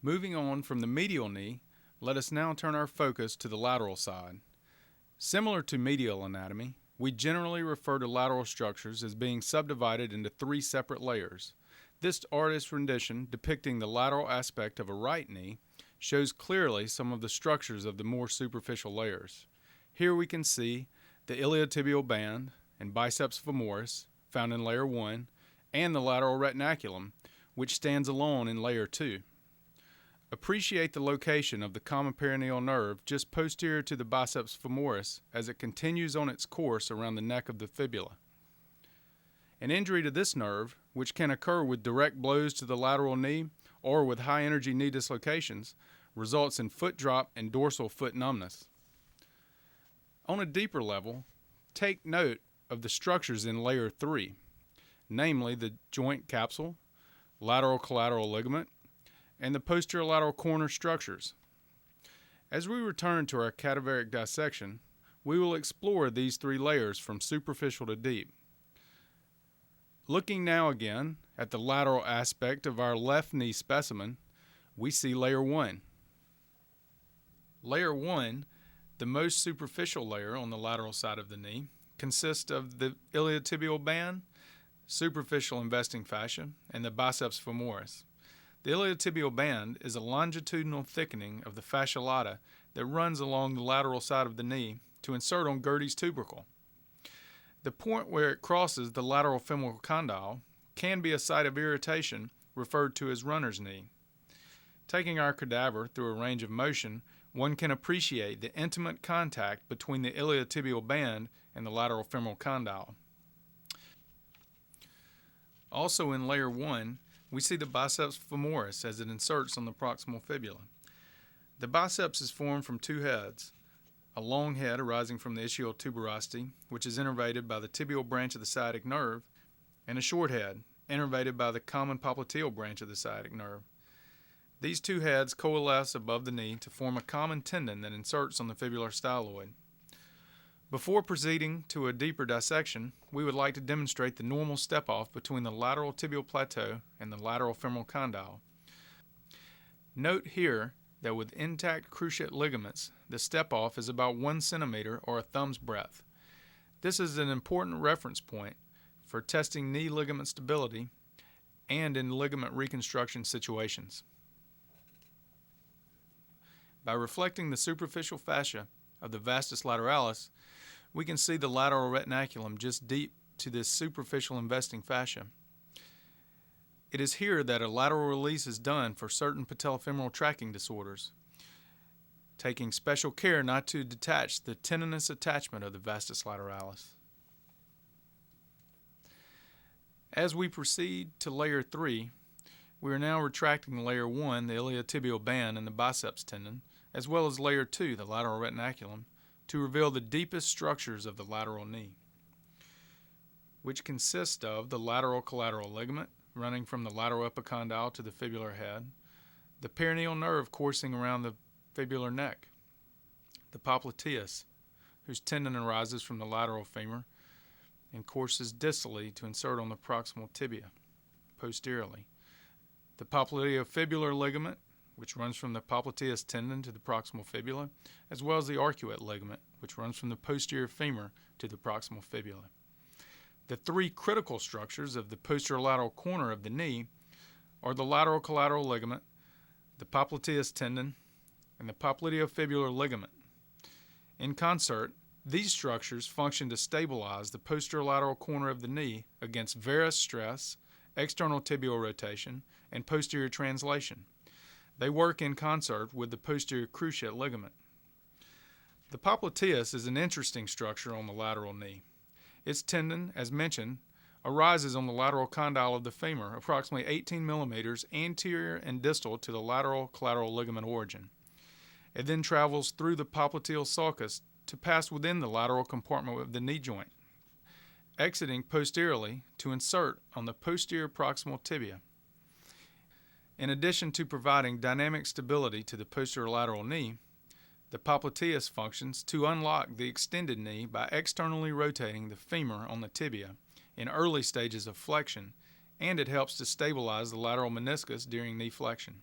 Moving on from the medial knee, let us now turn our focus to the lateral side. Similar to medial anatomy, we generally refer to lateral structures as being subdivided into three separate layers. This artist's rendition depicting the lateral aspect of a right knee shows clearly some of the structures of the more superficial layers. Here we can see the iliotibial band and biceps femoris, found in layer 1, and the lateral retinaculum, which stands alone in layer 2. Appreciate the location of the common peroneal nerve just posterior to the biceps femoris as it continues on its course around the neck of the fibula. An injury to this nerve, which can occur with direct blows to the lateral knee or with high-energy knee dislocations, results in foot drop and dorsal foot numbness. On a deeper level, take note of the structures in layer 3, namely the joint capsule, lateral collateral ligament, and the posterior lateral corner structures. As we return to our cadaveric dissection, we will explore these three layers from superficial to deep. Looking now again at the lateral aspect of our left knee specimen, we see layer 1. Layer 1, the most superficial layer on the lateral side of the knee, consists of the iliotibial band, superficial investing fascia, and the biceps femoris. The iliotibial band is a longitudinal thickening of the fascia lata that runs along the lateral side of the knee to insert on Gerdy's tubercle. The point where it crosses the lateral femoral condyle can be a site of irritation referred to as runner's knee. Taking our cadaver through a range of motion, one can appreciate the intimate contact between the iliotibial band and the lateral femoral condyle. Also in layer 1, we see the biceps femoris as it inserts on the proximal fibula. The biceps is formed from two heads, a long head arising from the ischial tuberosity, which is innervated by the tibial branch of the sciatic nerve, and a short head, innervated by the common popliteal branch of the sciatic nerve. These two heads coalesce above the knee to form a common tendon that inserts on the fibular styloid. Before proceeding to a deeper dissection, we would like to demonstrate the normal step-off between the lateral tibial plateau and the lateral femoral condyle. Note here that with intact cruciate ligaments, the step-off is about 1 centimeter or a thumb's breadth. This is an important reference point for testing knee ligament stability and in ligament reconstruction situations. By reflecting the superficial fascia of the vastus lateralis, we can see the lateral retinaculum just deep to this superficial investing fascia. It is here that a lateral release is done for certain patellofemoral tracking disorders, taking special care not to detach the tendinous attachment of the vastus lateralis. As we proceed to layer 3, we are now retracting layer 1, the iliotibial band and the biceps tendon, as well as layer 2, the lateral retinaculum, to reveal the deepest structures of the lateral knee, which consist of the lateral collateral ligament running from the lateral epicondyle to the fibular head, the peroneal nerve coursing around the fibular neck, the popliteus, whose tendon arises from the lateral femur and courses distally to insert on the proximal tibia posteriorly, the popliteofibular ligament, which runs from the popliteus tendon to the proximal fibula, as well as the arcuate ligament, which runs from the posterior femur to the proximal fibula. The three critical structures of the posterior lateral corner of the knee are the lateral collateral ligament, the popliteus tendon, and the popliteofibular ligament. In concert, these structures function to stabilize the posterior lateral corner of the knee against varus stress, external tibial rotation, and posterior translation. They work in concert with the posterior cruciate ligament. The popliteus is an interesting structure on the lateral knee. Its tendon, as mentioned, arises on the lateral condyle of the femur, approximately 18 millimeters anterior and distal to the lateral collateral ligament origin. It then travels through the popliteal sulcus to pass within the lateral compartment of the knee joint, exiting posteriorly to insert on the posterior proximal tibia. In addition to providing dynamic stability to the posterior lateral knee, the popliteus functions to unlock the extended knee by externally rotating the femur on the tibia in early stages of flexion, and it helps to stabilize the lateral meniscus during knee flexion.